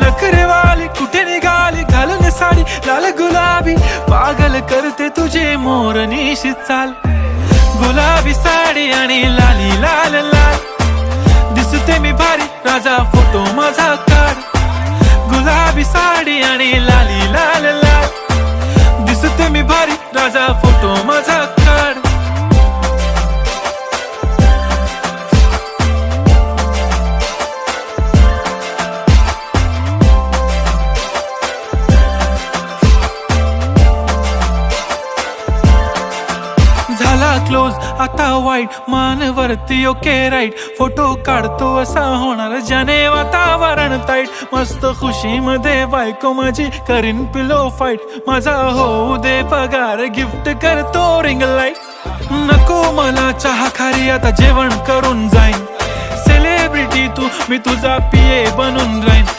नखरेवाली कुठे निघाली घालून साडी लाल गुलाबी, पागल करते तुझे मोरनीशी चाल. गुलाबी साडी आणि लाली लाल लाल, दिसते मी भारी राजा फोटो माझा काढ. गुलाबी साडी आणि लाली लाल लाल, दिसते मी भारी राजा फोटो माझा काढ. झाला क्लोज आता वाईट, मानवरती ओके राईट. फोटो काढतो असा होणार ज्याने वातावरण ताईट. मस्त खुशी मध्ये बायको माझी करीन पिलो फाईट. माझा होऊ दे पगार गिफ्ट करतो रिंग लाईट. नको मला चहा खारी आता जेवण करून जाईन. सेलिब्रिटी तू मी तुझा पिये बनून राहीन.